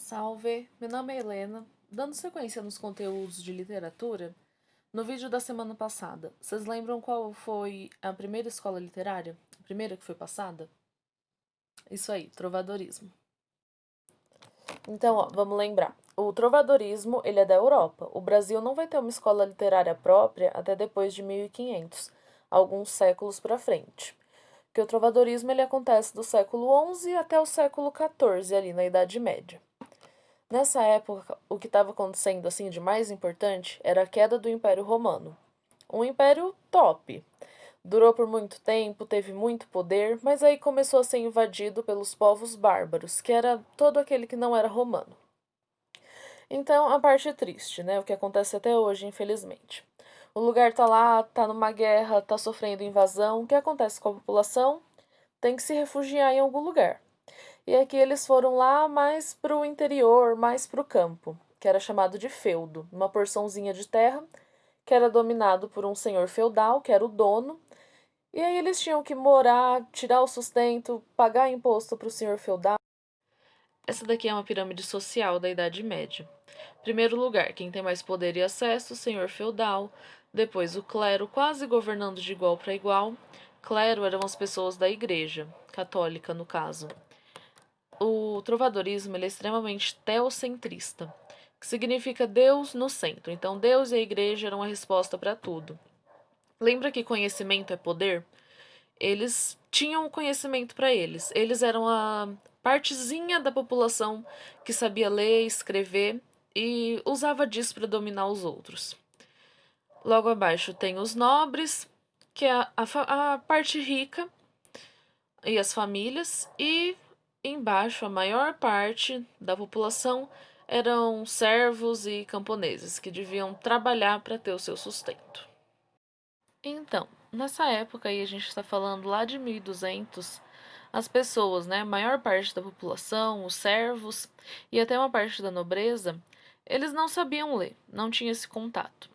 Salve, meu nome é Helena. Dando sequência nos conteúdos de literatura, no vídeo da semana passada, vocês lembram qual foi a primeira escola literária? A primeira que foi passada? Isso aí, trovadorismo. Então, vamos lembrar. O trovadorismo, ele é da Europa. O Brasil não vai ter uma escola literária própria até depois de 1500, alguns séculos para frente. Porque o trovadorismo ele acontece do século XI até o século XIV, ali na Idade Média. Nessa época, o que estava acontecendo assim de mais importante era a queda do Império Romano. Um império top. Durou por muito tempo, teve muito poder, mas aí começou a ser invadido pelos povos bárbaros, que era todo aquele que não era romano. Então, a parte triste, né? O que acontece até hoje, infelizmente. O lugar tá lá, tá numa guerra, tá sofrendo invasão. O que acontece com a população? Tem que se refugiar em algum lugar. E aqui eles foram lá mais pro interior, mais pro campo, que era chamado de feudo, uma porçãozinha de terra que era dominado por um senhor feudal, que era o dono. E aí eles tinham que morar, tirar o sustento, pagar imposto pro senhor feudal. Essa daqui é uma pirâmide social da Idade Média. Primeiro lugar, quem tem mais poder e acesso, o senhor feudal. Depois, o clero, quase governando de igual para igual. Clero eram as pessoas da igreja, católica no caso. O trovadorismo ele é extremamente teocentrista, que significa Deus no centro. Então, Deus e a igreja eram a resposta para tudo. Lembra que conhecimento é poder? Eles tinham o conhecimento para eles. Eles eram a partezinha da população que sabia ler, escrever e usava disso para dominar os outros. Logo abaixo tem os nobres, que é a parte rica e as famílias, e embaixo a maior parte da população eram servos e camponeses que deviam trabalhar para ter o seu sustento. Então, nessa época aí a gente está falando lá de 1200, as pessoas, né, a maior parte da população, os servos e até uma parte da nobreza, eles não sabiam ler, não tinha esse contato.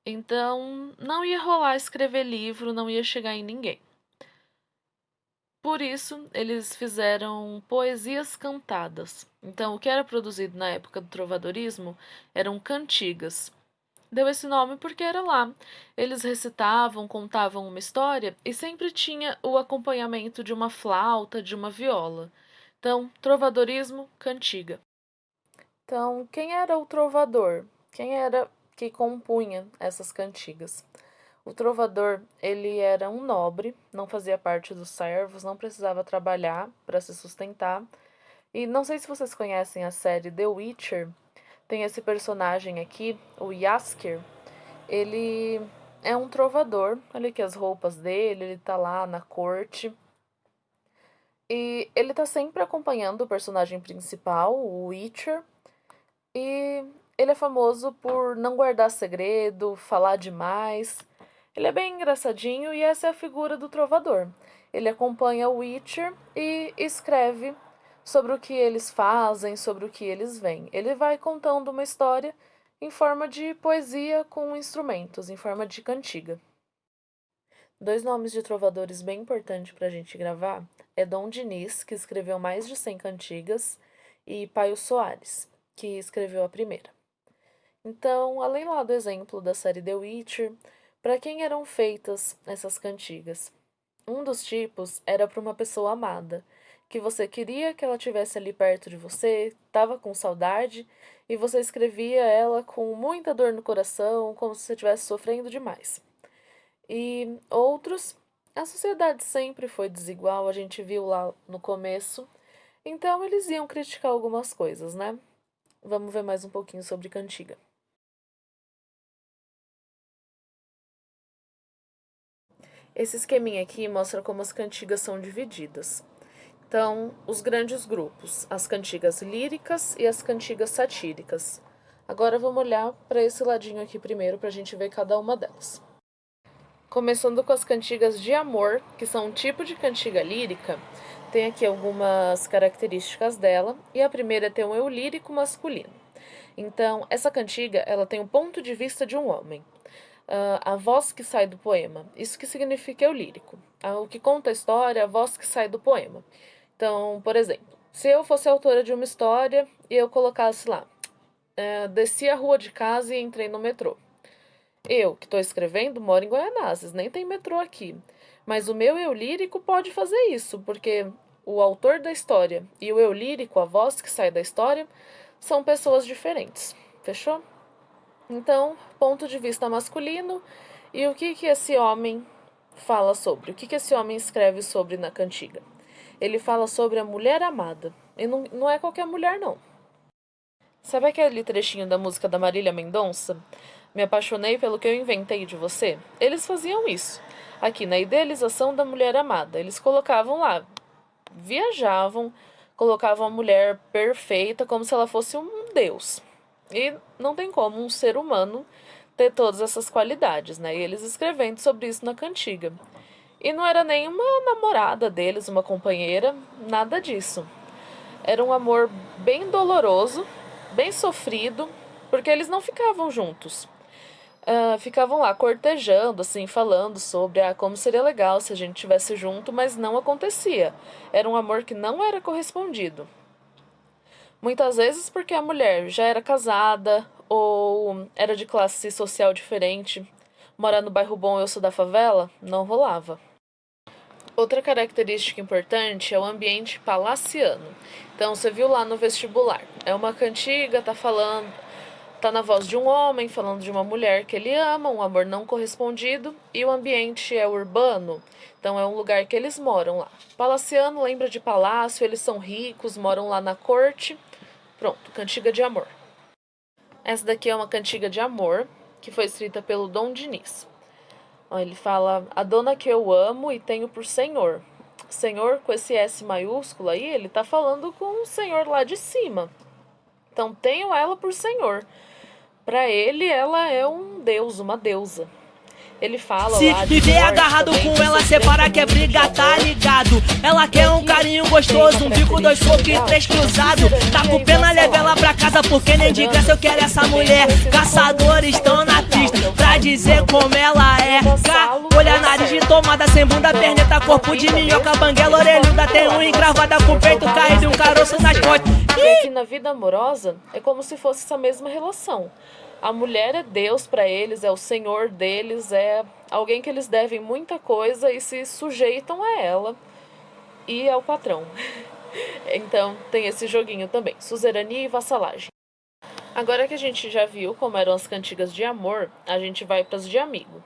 Então, não ia rolar escrever livro, não ia chegar em ninguém. Por isso, eles fizeram poesias cantadas. Então, o que era produzido na época do trovadorismo eram cantigas. Deu esse nome porque era lá. Eles recitavam, contavam uma história e sempre tinha o acompanhamento de uma flauta, de uma viola. Então, trovadorismo, cantiga. Então, quem era o trovador? Quem era que compunha essas cantigas? O trovador, ele era um nobre, não fazia parte dos servos, não precisava trabalhar para se sustentar. E não sei se vocês conhecem a série The Witcher, tem esse personagem aqui, o Jaskier. Ele é um trovador, olha aqui as roupas dele, ele tá lá na corte. E ele tá sempre acompanhando o personagem principal, o Witcher. E ele é famoso por não guardar segredo, falar demais. Ele é bem engraçadinho e essa é a figura do trovador. Ele acompanha o Witcher e escreve sobre o que eles fazem, sobre o que eles veem. Ele vai contando uma história em forma de poesia com instrumentos, em forma de cantiga. Dois nomes de trovadores bem importantes para a gente gravar é Dom Diniz, que escreveu mais de 100 cantigas, e Paio Soares, que escreveu a primeira. Então, além lá do exemplo da série The Witcher, para quem eram feitas essas cantigas? Um dos tipos era para uma pessoa amada, que você queria que ela estivesse ali perto de você, estava com saudade, e você escrevia ela com muita dor no coração, como se você estivesse sofrendo demais. E outros, a sociedade sempre foi desigual, a gente viu lá no começo, então eles iam criticar algumas coisas, né? Vamos ver mais um pouquinho sobre cantiga. Esse esqueminha aqui mostra como as cantigas são divididas. Então, os grandes grupos, as cantigas líricas e as cantigas satíricas. Agora vamos olhar para esse ladinho aqui primeiro para a gente ver cada uma delas. Começando com as cantigas de amor, que são um tipo de cantiga lírica, tem aqui algumas características dela, e a primeira é ter um eu lírico masculino. Então, essa cantiga, ela tem o ponto de vista de um homem. A voz que sai do poema. Isso que significa eu lírico. O que conta a história, a voz que sai do poema. Então, por exemplo, Se eu fosse autora de uma história e eu colocasse lá, desci a rua de casa e entrei no metrô. Eu, que estou escrevendo, moro em Guaianazes, nem tem metrô aqui. Mas o meu eu lírico pode fazer isso, porque o autor da história e o eu lírico, a voz que sai da história, são pessoas diferentes. Fechou? Então, ponto de vista masculino. E o que esse homem fala sobre? O que esse homem escreve sobre na cantiga? Ele fala sobre a mulher amada. E não é qualquer mulher, não. Sabe aquele trechinho da música da Marília Mendonça? Me apaixonei pelo que eu inventei de você? Eles faziam isso. Aqui, na idealização da mulher amada. Eles colocavam lá, viajavam, colocavam a mulher perfeita como se ela fosse um deus. E não tem como um ser humano ter todas essas qualidades, né? E eles escrevendo sobre isso na cantiga. E não era nenhuma namorada deles, uma companheira, nada disso. Era um amor bem doloroso, bem sofrido, porque eles não ficavam juntos. Ficavam lá cortejando, assim, falando sobre como seria legal se a gente tivesse junto, mas não acontecia. Era um amor que não era correspondido. Muitas vezes porque a mulher já era casada ou era de classe social diferente. Morar no bairro bom, eu sou da favela, não rolava. Outra característica importante é o ambiente palaciano. Então, você viu lá no vestibular. É uma cantiga, tá na voz de um homem falando de uma mulher que ele ama, um amor não correspondido, e o ambiente é urbano. Então, é um lugar que eles moram lá. Palaciano lembra de palácio, eles são ricos, moram lá na corte. Pronto, cantiga de amor. Essa daqui é uma cantiga de amor que foi escrita pelo Dom Diniz. Ele fala: a dona que eu amo e tenho por senhor. Senhor com esse S maiúsculo aí, ele tá falando com o senhor lá de cima. Então tenho ela por senhor. Para ele, ela é um deus, uma deusa. Ele fala Se lá de viver morte agarrado também, com ela, separa que é briga, tá ligado? Ela quer um carinho gostoso, um bico, dois socos e três cruzado. Tá com pena, leva ela pra casa, porque nem de graça eu quero essa mulher. Caçadores estão na pista pra dizer como ela é. Olha, nariz de tomada, sem bunda, perneta, corpo de minhoca, banguela, orelhuda, tem unha encravada com o peito caído e um caroço nas costas. E aqui na vida amorosa é como se fosse essa mesma relação. A mulher é Deus para eles, é o Senhor deles, é alguém que eles devem muita coisa e se sujeitam a ela e ao patrão. Então tem esse joguinho também, suzerania e vassalagem. Agora que a gente já viu como eram as cantigas de amor, a gente vai para as de amigo.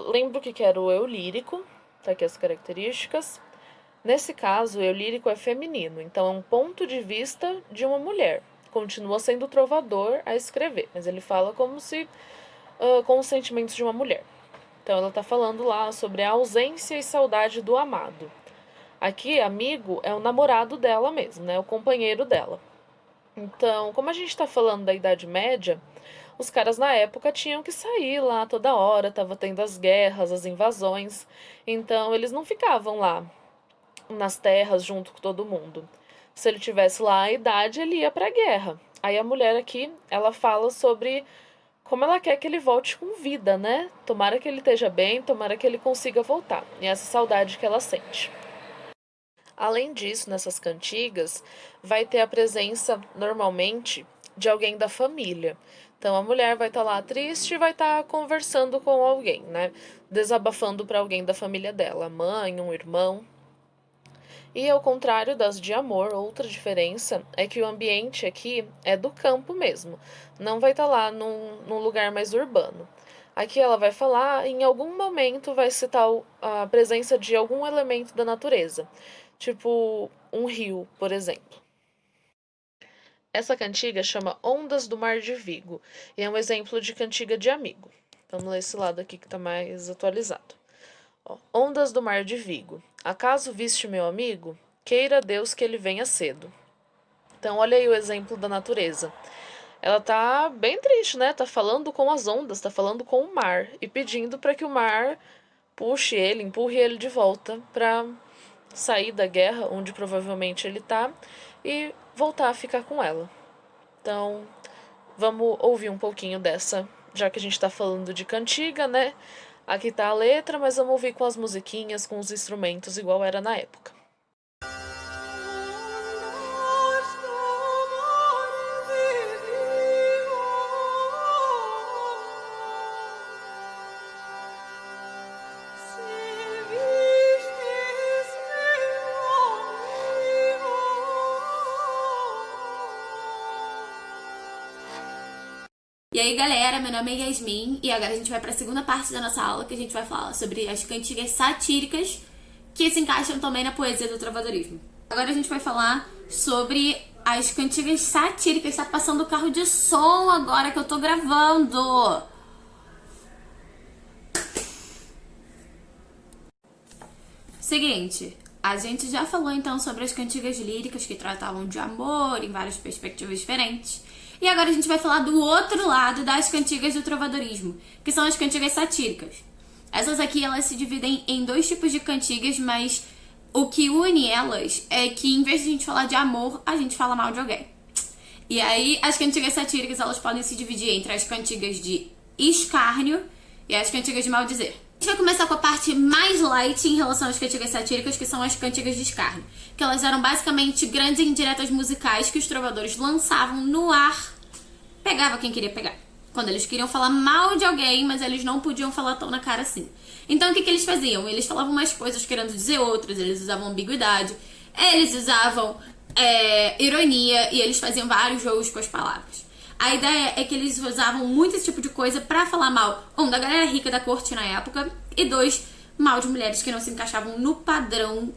Lembro que era o eu lírico, tá aqui as características. Nesse caso, o eu lírico é feminino, então é um ponto de vista de uma mulher. Continua sendo trovador a escrever, mas ele fala como se com os sentimentos de uma mulher. Então ela está falando lá sobre a ausência e saudade do amado. Aqui, amigo é o namorado dela mesmo, né? O companheiro dela. Então, como a gente está falando da Idade Média, os caras na época tinham que sair lá toda hora, tava tendo as guerras, as invasões. Então eles não ficavam lá nas terras junto com todo mundo. Se ele tivesse lá a idade, ele ia para a guerra. Aí a mulher aqui, ela fala sobre como ela quer que ele volte com vida, né? Tomara que ele esteja bem, tomara que ele consiga voltar. E essa saudade que ela sente. Além disso, nessas cantigas, vai ter a presença, normalmente, de alguém da família. Então a mulher vai estar lá triste e vai estar conversando com alguém, né? Desabafando para alguém da família dela, mãe, um irmão. E ao contrário das de amor, outra diferença é que o ambiente aqui é do campo mesmo. Não vai estar lá num lugar mais urbano. Aqui ela vai falar, em algum momento vai citar a presença de algum elemento da natureza. Tipo um rio, por exemplo. Essa cantiga chama Ondas do Mar de Vigo e é um exemplo de cantiga de amigo. Vamos ler esse lado aqui que está mais atualizado. Ondas do Mar de Vigo. Acaso viste meu amigo? Queira Deus que ele venha cedo. Então, olha aí o exemplo da natureza. Ela tá bem triste, né? Tá falando com as ondas, tá falando com o mar e pedindo para que o mar puxe ele, empurre ele de volta para sair da guerra onde provavelmente ele tá e voltar a ficar com ela. Então, vamos ouvir um pouquinho dessa, já que a gente tá falando de cantiga, né? Aqui tá a letra, mas vamos ouvir com as musiquinhas, com os instrumentos, igual era na época. E aí, galera, meu nome é Yasmin e agora a gente vai para a segunda parte da nossa aula, que a gente vai falar sobre as cantigas satíricas que se encaixam também na poesia do trovadorismo. Agora a gente vai falar sobre as cantigas satíricas. Tá passando o carro de som agora que eu tô gravando. Seguinte, a gente já falou então sobre as cantigas líricas que tratavam de amor em várias perspectivas diferentes. E agora a gente vai falar do outro lado das cantigas do trovadorismo, que são as cantigas satíricas. Essas aqui, elas se dividem em dois tipos de cantigas, mas o que une elas é que em vez de a gente falar de amor, a gente fala mal de alguém. E aí, as cantigas satíricas, elas podem se dividir entre as cantigas de escárnio e as cantigas de maldizer. A gente vai começar com a parte mais light em relação às cantigas satíricas, que são as cantigas de escárnio. Que elas eram basicamente grandes indiretas musicais que os trovadores lançavam no ar. Pegava quem queria pegar. Quando eles queriam falar mal de alguém, mas eles não podiam falar tão na cara assim. Então o que eles faziam? Eles falavam umas coisas querendo dizer outras, eles usavam ambiguidade, eles usavam ironia e eles faziam vários jogos com as palavras. A ideia é que eles usavam muito esse tipo de coisa pra falar mal, da galera rica da corte na época, e dois, mal de mulheres que não se encaixavam no padrão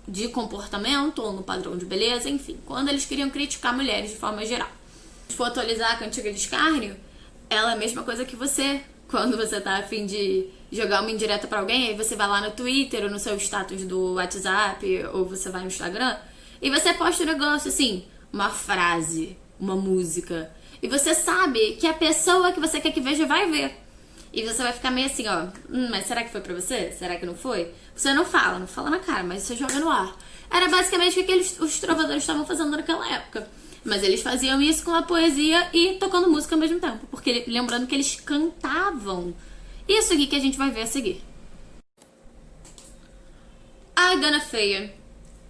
de comportamento ou no padrão de beleza, enfim, quando eles queriam criticar mulheres de forma geral. Se for atualizar a cantiga de escárnio, ela é a mesma coisa que você, quando você tá a fim de jogar uma indireta pra alguém, aí você vai lá no Twitter ou no seu status do WhatsApp, ou você vai no Instagram, e você posta um negócio assim, uma frase, uma música, e você sabe que a pessoa que você quer que veja vai ver. E você vai ficar meio assim, ó, mas será que foi pra você? Será que não foi? Você não fala na cara, mas você joga no ar. Era basicamente o que os trovadores estavam fazendo naquela época. Mas eles faziam isso com a poesia e tocando música ao mesmo tempo. Porque lembrando que eles cantavam. Isso aqui que a gente vai ver a seguir. Ai, dona feia,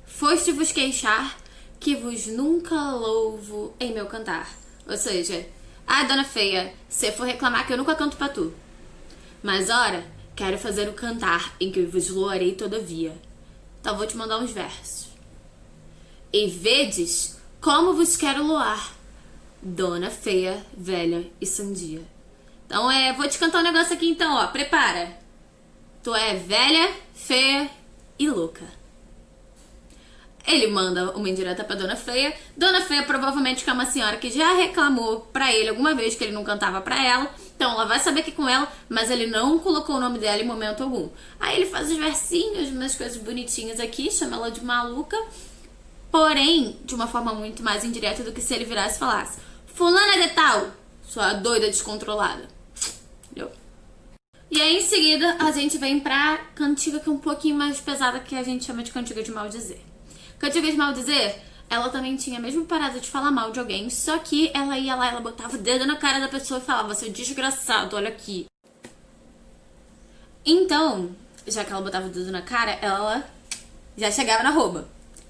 foste vos queixar que vos nunca louvo em meu cantar. Ou seja, ai, dona feia, se for reclamar que eu nunca canto pra tu. Mas ora, quero fazer o cantar em que vos louvarei todavia. Então vou te mandar uns versos. E vedes como vos quero loar, dona feia, velha e sandia. Então vou te cantar um negócio aqui então, ó, prepara. Tu é velha, feia e louca. Ele manda uma indireta pra Dona Feia. Dona Feia provavelmente que é uma senhora que já reclamou pra ele alguma vez que ele não cantava pra ela. Então ela vai saber que é com ela, mas ele não colocou o nome dela em momento algum. Aí ele faz os versinhos, umas coisas bonitinhas aqui, chama ela de maluca. Porém, de uma forma muito mais indireta do que se ele virasse e falasse: fulana de tal, sua doida descontrolada. Entendeu? E aí em seguida a gente vem pra cantiga que é um pouquinho mais pesada, que a gente chama de cantiga de maldizer. Cantiga de maldizer, ela também tinha a mesma parada de falar mal de alguém, só que ela ia lá, ela botava o dedo na cara da pessoa e falava: seu desgraçado, olha aqui. Então, já que ela botava o dedo na cara, ela já chegava na rouba.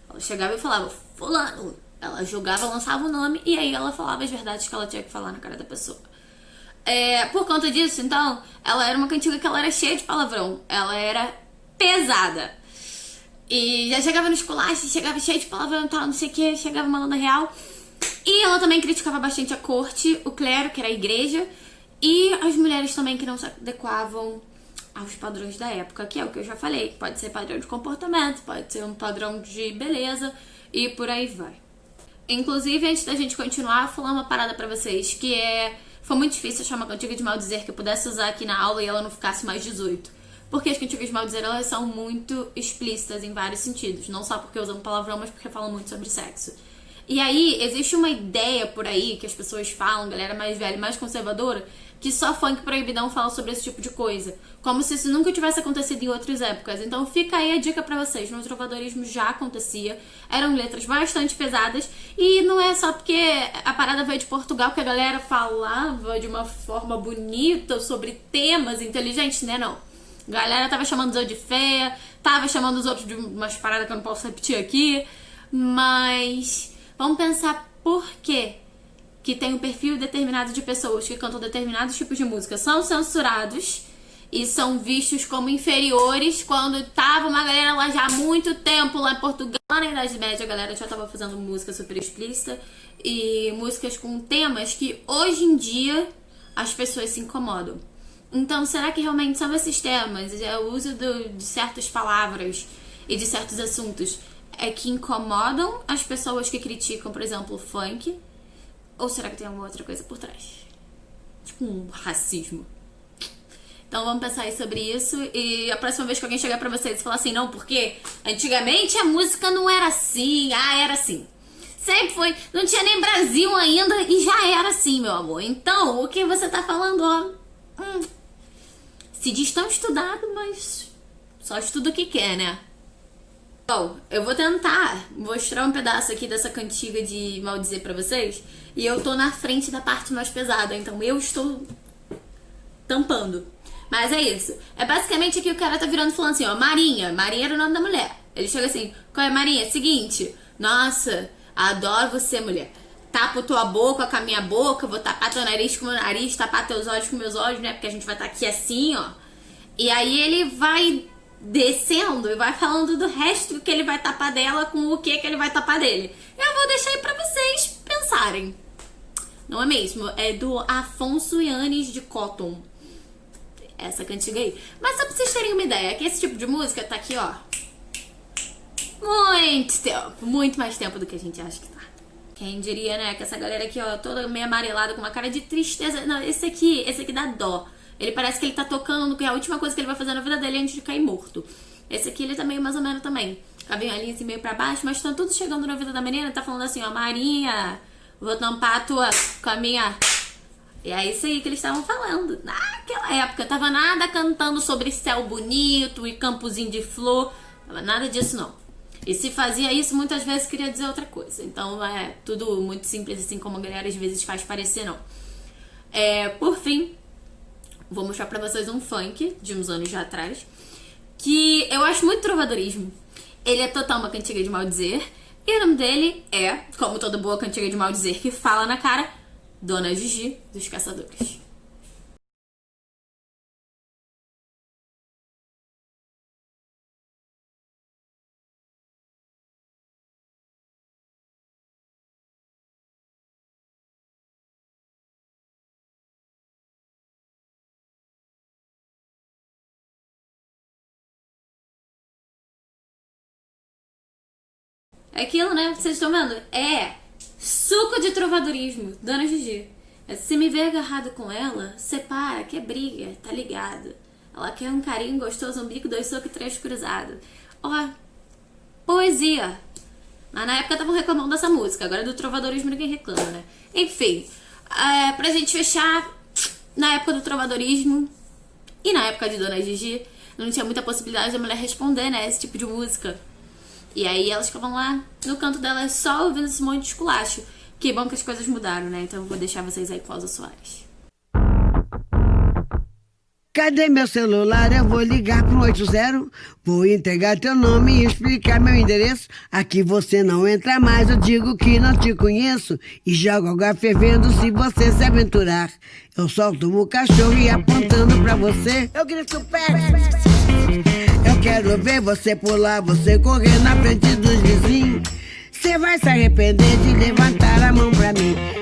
Ela chegava e falava: fulano. Ela jogava, lançava o nome e aí ela falava as verdades que ela tinha que falar na cara da pessoa. Por conta disso, então, ela era uma cantiga que ela era cheia de palavrão. Ela era pesada. E já chegava no esculacho, chegava cheio de palavrão e tal, não sei o que, chegava mandando real. E ela também criticava bastante a corte, o clero, que era a igreja, e as mulheres também que não se adequavam aos padrões da época, que é o que eu já falei. Pode ser padrão de comportamento, pode ser um padrão de beleza e por aí vai. Inclusive, antes da gente continuar, vou falar uma parada pra vocês, que foi muito difícil achar uma cantiga de maldizer que eu pudesse usar aqui na aula e ela não ficasse mais 18. Porque as cantigas de maldizer, elas são muito explícitas em vários sentidos. Não só porque usam palavrão, mas porque falam muito sobre sexo. E aí, existe uma ideia por aí que as pessoas falam, galera mais velha, mais conservadora, que só funk proibidão fala sobre esse tipo de coisa. Como se isso nunca tivesse acontecido em outras épocas. Então fica aí a dica pra vocês. No trovadorismo já acontecia. Eram letras bastante pesadas. E não é só porque a parada veio de Portugal que a galera falava de uma forma bonita sobre temas inteligentes, né? Não. A galera tava chamando os outros de feia, tava chamando os outros de umas paradas que eu não posso repetir aqui, mas vamos pensar por quê que tem um perfil determinado de pessoas que cantam determinados tipos de música são censurados e são vistos como inferiores quando tava uma galera lá já há muito tempo lá em Portugal. Lá na Idade Média a galera já tava fazendo música super explícita e músicas com temas que hoje em dia as pessoas se incomodam. Então, será que realmente são esses temas, o uso de certas palavras e de certos assuntos que incomodam as pessoas que criticam, por exemplo, o funk? Ou será que tem alguma outra coisa por trás? Tipo um racismo. Então vamos pensar aí sobre isso. E a próxima vez que alguém chegar pra vocês e falar assim, não, porque antigamente a música não era assim. Era assim. Sempre foi. Não tinha nem Brasil ainda e já era assim, meu amor. Então, o que você tá falando, ó... se diz tão estudado, mas só estuda o que quer, né? Bom, eu vou tentar mostrar um pedaço aqui dessa cantiga de maldizer pra vocês. E eu tô na frente da parte mais pesada, então eu estou tampando. Mas é isso. É basicamente aqui o cara tá virando e falando assim, ó, Marinha. Marinha era o nome da mulher. Ele chega assim, qual é, Marinha? Seguinte, nossa, adoro você, mulher. Tapa tua boca com a minha boca, vou tapar teu nariz com o meu nariz, tapar teus olhos com meus olhos, né? Porque a gente vai estar aqui assim, ó. E aí ele vai descendo e vai falando do resto que ele vai tapar dela com o que ele vai tapar dele. Eu vou deixar aí pra vocês pensarem. Não é mesmo? É do Afonso Yanes de Cotton. Essa cantiga aí. Mas só pra vocês terem uma ideia, que esse tipo de música tá aqui, ó, muito tempo. Muito mais tempo do que a gente acha que tá. Quem diria, né, que essa galera aqui, ó, toda meio amarelada, com uma cara de tristeza. Não, esse aqui dá dó. Ele parece que ele tá tocando, que é a última coisa que ele vai fazer na vida dele antes de cair morto. Esse aqui, ele tá meio mais ou menos também. Cabelo ali assim, meio pra baixo, mas tá tudo chegando na vida da menina. Tá falando assim, ó, Marinha, vou tampar a tua com a minha... E é isso aí que eles estavam falando. Naquela época, tava nada cantando sobre céu bonito e campozinho de flor. Tava nada disso, não. E se fazia isso, muitas vezes queria dizer outra coisa. Então é tudo muito simples, assim como a galera às vezes faz parecer, não. Por fim, vou mostrar pra vocês um funk de uns anos já atrás, que eu acho muito trovadorismo. Ele é total uma cantiga de maldizer. E o nome dele é, como toda boa cantiga de maldizer que fala na cara, Dona Gigi dos Caçadores. É aquilo, né? Vocês estão vendo? É suco de trovadorismo, Dona Gigi. Se me ver agarrado com ela, separa, que é briga, tá ligado? Ela quer um carinho gostoso, um bico, 2 socos e 3 cruzados. Ó, poesia. Mas na época estavam reclamando dessa música, agora do trovadorismo ninguém reclama, né? Enfim, pra gente fechar, na época do trovadorismo e na época de Dona Gigi, não tinha muita possibilidade da mulher responder, né, esse tipo de música. E aí elas ficavam lá no canto delas só ouvindo esse monte de esculacho. Que bom que as coisas mudaram, né? Então eu vou deixar vocês aí com Elza Soares. Cadê meu celular? Eu vou ligar pro 80. Vou entregar teu nome e explicar meu endereço. Aqui você não entra mais, eu digo que não te conheço. E jogo água fervendo se você se aventurar. Eu solto o cachorro e apontando pra você, eu grito pé. Eu quero ver você pular, você correr na frente dos vizinhos. Você vai se arrepender de levantar a mão pra mim.